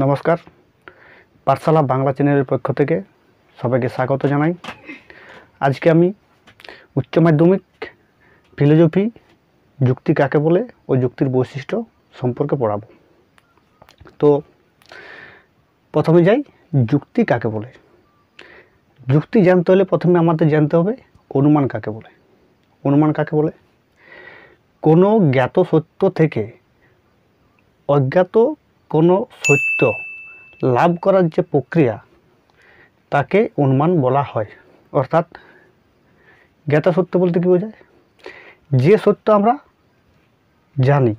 নমস্কার, পাঠশালা বাংলা চ্যানেলের পক্ষ থেকে সবাইকে স্বাগত জানাই। আজকে আমি উচ্চ মাধ্যমিক ফিলোসফি যুক্তি কাকে বলে ও যুক্তির বৈশিষ্ট্য সম্পর্কে পড়াবো। তো প্রথমে যাই, যুক্তি কাকে বলে। যুক্তি জানতে হলে প্রথমে আমাদের জানতে হবে অনুমান কাকে বলে। অনুমান কাকে বলে? কোনো জ্ঞাত সত্য থেকে অজ্ঞাত কোনো সত্য লাভ করার যে প্রক্রিয়া তাকে অনুমান বলা হয়। অর্থাৎ জ্ঞাত সত্য বলতে কী বোঝায়? যে সত্য আমরা জানি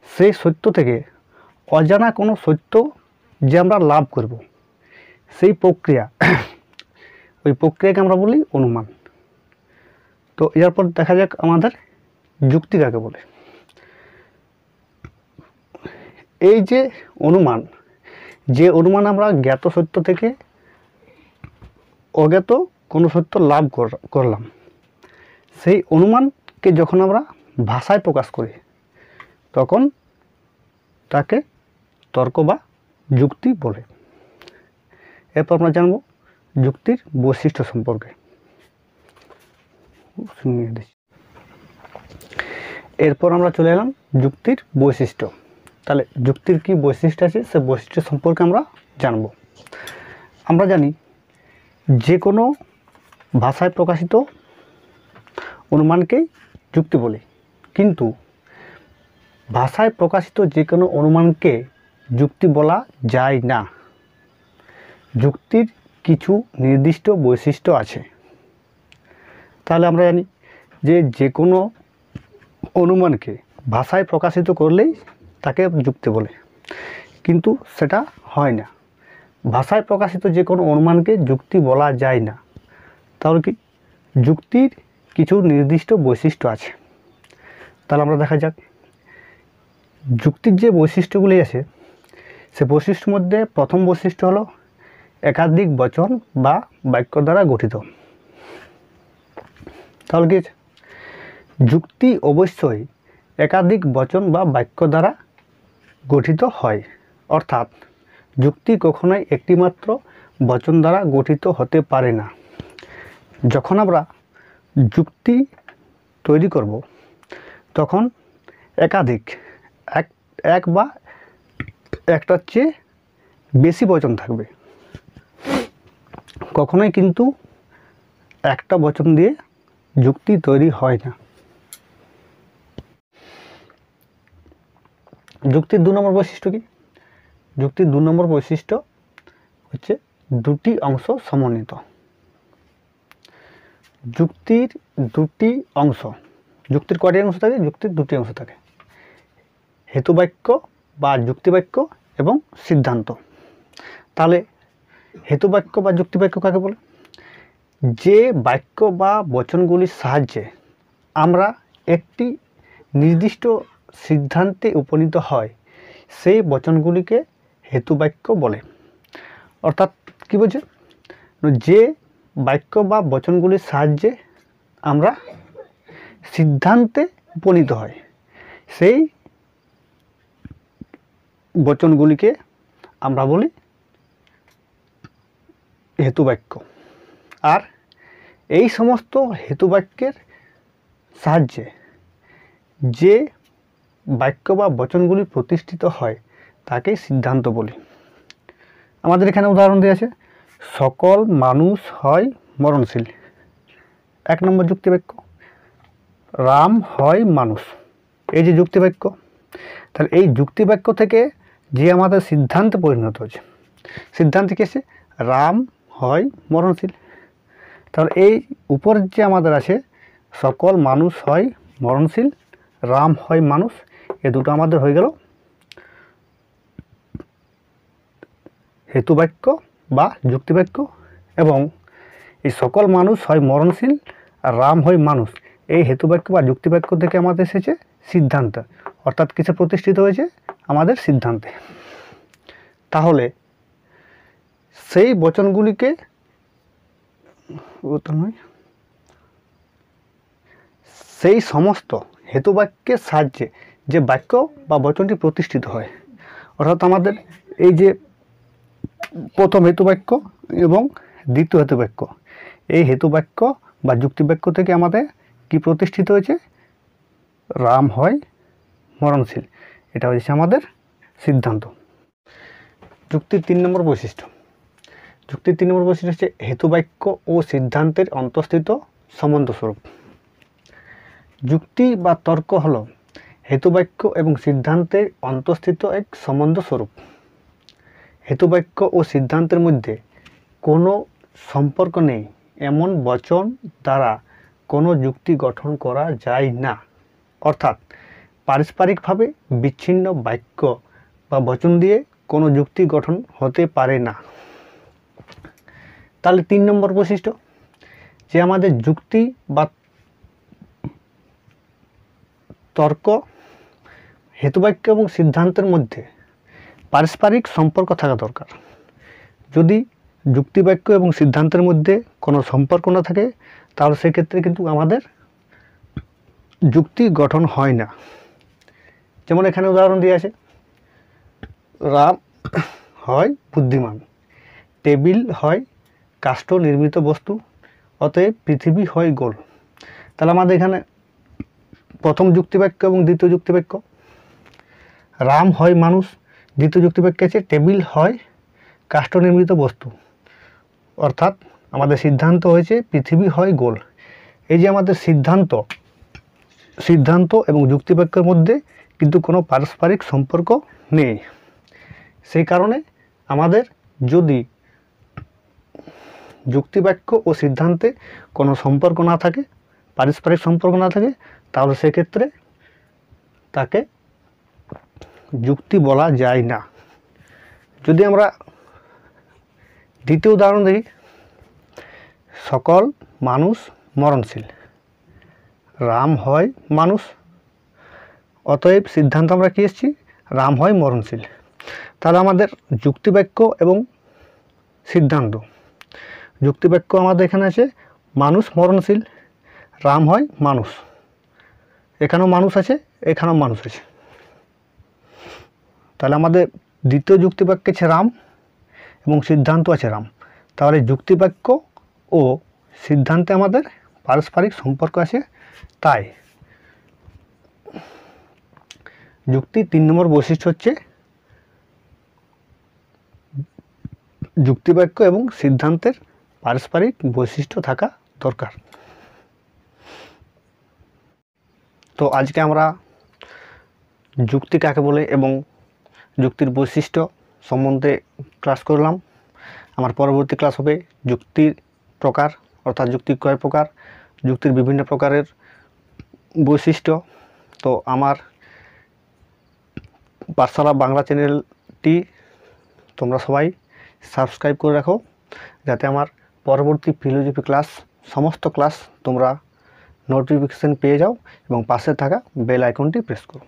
সেই সত্য থেকে অজানা কোনো সত্য যে আমরা লাভ করব, সেই প্রক্রিয়া, ওই প্রক্রিয়াকে আমরা বলি অনুমান। তো এরপর দেখা যাক আমাদের যুক্তি কাকে বলে। এই যে অনুমান, আমরা জ্ঞাত সত্য থেকে অজ্ঞাত কোনো সত্য লাভ করলাম, সেই অনুমানকে যখন আমরা ভাষায় প্রকাশ করি তখন তাকে তর্ক বা যুক্তি বলে। এরপর আমরা জানব যুক্তির বৈশিষ্ট্য সম্পর্কে। এরপর আমরা চলে এলাম যুক্তির বৈশিষ্ট্য। তাহলে যুক্তির কি বৈশিষ্ট্য আছে সে বৈশিষ্ট্য সম্পর্কে আমরা জানব। আমরা জানি যে কোনো ভাষায় প্রকাশিত অনুমানকেই যুক্তি বলি, কিন্তু ভাষায় প্রকাশিত যে কোনো অনুমানকে যুক্তি বলা যায় না। যুক্তির কিছু নির্দিষ্ট বৈশিষ্ট্য আছে। তাহলে আমরা জানি যে কোনো অনুমানকে ভাষায় প্রকাশিত করলেই তাকে যুক্তি বলে, কিন্তু সেটা হয় না। ভাষায় প্রকাশিত যে কোনো অনুমানকে যুক্তি বলা যায় না। তাহলে কি? যুক্তির কিছু নির্দিষ্ট বৈশিষ্ট্য আছে। তাহলে আমরা দেখা যাক যুক্তির যে বৈশিষ্ট্যগুলি আছে সে বৈশিষ্ট্যের মধ্যে প্রথম বৈশিষ্ট্য হলো একাধিক বচন বা বাক্য দ্বারা গঠিত। তাহলে কি? যুক্তি অবশ্যই একাধিক বচন বা বাক্য দ্বারা গঠিত হয়। অর্থাৎ যুক্তি কখনোই একটিমাত্র বচন দ্বারা গঠিত হতে পারে না। যখন আমরা যুক্তি তৈরি করব তখন একাধিক, এক বা একটার চেয়ে বেশি বচন থাকবে। কখনোই কিন্তু একটা বচন দিয়ে যুক্তি তৈরি হয় না। যুক্তির 2 নম্বর বৈশিষ্ট্য কি? যুক্তির 2 নম্বর বৈশিষ্ট্য হচ্ছে দুটি অংশ সমন্বিত। যুক্তির দুটি অংশ, যুক্তির কয়টি অংশ থাকে? যুক্তির দুটি অংশ থাকে, হেতুবাক্য বা যুক্তিবাক্য এবং সিদ্ধান্ত। তাহলে হেতুবাক্য বা যুক্তিবাক্য কাকে বলে? যে বাক্য বা বচনগুলির সাহায্যে আমরা একটি নির্দিষ্ট সিদ্ধান্তে উপনীত হয় সেই বচনগুলিকে হেতুবাক্য বলে। অর্থাৎ কী বলছে? যে বাক্য বা বচনগুলির সাহায্যে আমরা সিদ্ধান্তে উপনীত হয় সেই বচনগুলিকে আমরা বলি হেতুবাক্য। আর এই সমস্ত হেতুবাক্যের সাহায্যে যে বাক্য বা বচনগুলি প্রতিষ্ঠিত হয় তাকে সিদ্ধান্ত বলি। আমাদের এখানে উদাহরণ দেওয়া আছে, সকল মানুষ হয় মরণশীল। 1 নম্বর যুক্তিবাক্য। রাম হয় মানুষ, এই যে যুক্তিবাক্য। তাহলে এই যুক্তিবাক্য থেকে যে আমাদের সিদ্ধান্তে পরিণত হচ্ছে, সিদ্ধান্ত কি আছে? রাম হয় মরণশীল। তাহলে এই উপর যে আমাদের আছে সকল মানুষ হয় মরণশীল, রাম হয় মানুষ, এ দুটো আমাদের হয়ে গেল হেতুবাক্য বা যুক্তিবাক্য। এবং এই সকল মানুষ হয় মরণশীল আর রাম হয় মানুষ, এই হেতুবাক্য বা যুক্তিবাক্য থেকে আমাদের এসেছে সিদ্ধান্ত। অর্থাৎ কিসে প্রতিষ্ঠিত হয়েছে? আমাদের সিদ্ধান্তে। তাহলে সেই বচনগুলিকে সেই সমস্ত হেতুবাক্যের সাহায্যে যে বাক্য বা বচনটি প্রতিষ্ঠিত হয়, অর্থাৎ আমাদের এই যে প্রথম হেতুবাক্য এবং দ্বিতীয় হেতুবাক্য, এই হেতুবাক্য বা যুক্তিবাক্য থেকে আমাদের কি প্রতিষ্ঠিত হয়েছে? রাম হয় মরণশীল। এটা হচ্ছে আমাদের সিদ্ধান্ত। যুক্তির 3 নম্বর বৈশিষ্ট্য। যুক্তির 3 নম্বর বৈশিষ্ট্য হচ্ছে হেতুবাক্য ও সিদ্ধান্তের অন্তঃস্থিত সম্বন্ধস্বরূপ। যুক্তি বা তর্ক হলো হেতুবাক্য এবং সিদ্ধান্তের অন্তঃস্থিত এক সম্বন্ধস্বরূপ। হেতুবাক্য ও সিদ্ধান্তের মধ্যে কোনো সম্পর্ক নেই এমন বচন দ্বারা কোনো যুক্তি গঠন করা যায় না। অর্থাৎ পারস্পরিকভাবে বিচ্ছিন্ন বাক্য বা বচন দিয়ে কোনো যুক্তি গঠন হতে পারে না। তাহলে 3 নম্বর বৈশিষ্ট্য যে আমাদের যুক্তি বা তর্ক, হেতুবাক্য এবং সিদ্ধান্তের মধ্যে পারস্পরিক সম্পর্ক থাকা দরকার। যদি যুক্তিবাক্য এবং সিদ্ধান্তের মধ্যে কোনো সম্পর্ক না থাকে তাহলে সেক্ষেত্রে কিন্তু আমাদের যুক্তি গঠন হয় না। যেমন এখানে উদাহরণ দিয়ে আছে, রাম হয় বুদ্ধিমান, টেবিল হয় কাষ্ঠ নির্মিত বস্তু, অতএব পৃথিবী হয় গোল। তাহলে আমাদের এখানে প্রথম যুক্তিবাক্য এবং দ্বিতীয় যুক্তিবাক্য, রাম হয় মানুষ, দ্বিতীয় যুক্তিবাক্য আছে টেবিল হয় কাষ্ঠ নির্মিত বস্তু, অর্থাৎ আমাদের সিদ্ধান্ত হয়েছে পৃথিবী হয় গোল। এই যে আমাদের সিদ্ধান্ত এবং যুক্তিবাক্যের মধ্যে কিন্তু কোনো পারস্পরিক সম্পর্ক নেই। সেই কারণে আমাদের যদি যুক্তিবাক্য ও সিদ্ধান্তে কোনো সম্পর্ক না থাকে, পারস্পরিক সম্পর্ক না থাকে, তাহলে সেক্ষেত্রে তাকে যুক্তি বলা যায় না। যদি আমরা দ্বিতীয় উদাহরণ দেখি, সকল মানুষ মরণশীল, রাম হয় মানুষ, অতএব সিদ্ধান্ত আমরা কি এসেছি? রাম হয় মরণশীল। তাহলে আমাদের যুক্তিবাক্য এবং সিদ্ধান্ত, যুক্তিবাক্য আমাদের এখানে আছে মানুষ মরণশীল, রাম হয় মানুষ, এখানেও মানুষ আছে, এখানেও মানুষ আছে। তাহলে আমাদের দ্বিতীয় যুক্তিবাক্য আছে রাম এবং সিদ্ধান্ত আছে রাম। তাহলে যুক্তিবাক্য ও সিদ্ধান্তে আমাদের পারস্পরিক সম্পর্ক আছে। তাই যুক্তির 3 নম্বর বৈশিষ্ট্য হচ্ছে যুক্তিবাক্য এবং সিদ্ধান্তের পারস্পরিক বৈশিষ্ট্য থাকা দরকার। তো আজকে আমরা যুক্তি কাকে বলে এবং যুক্তির বৈশিষ্ট্য সম্বন্ধে ক্লাস করলাম। আমার পরবর্তী ক্লাস হবে যুক্তির প্রকার, অর্থাৎ যুক্তি কয় প্রকার, যুক্তির বিভিন্ন প্রকারের বৈশিষ্ট্য। তো আমার পাঠশালা বাংলা চ্যানেলটি তোমরা সবাই সাবস্ক্রাইব করে রাখো, যাতে আমার পরবর্তী ফিলোজফি ক্লাস সমস্ত ক্লাস তোমরা নোটিফিকেশান পেয়ে যাও এবং পাশে থাকা বেল আইকনটি প্রেস করো।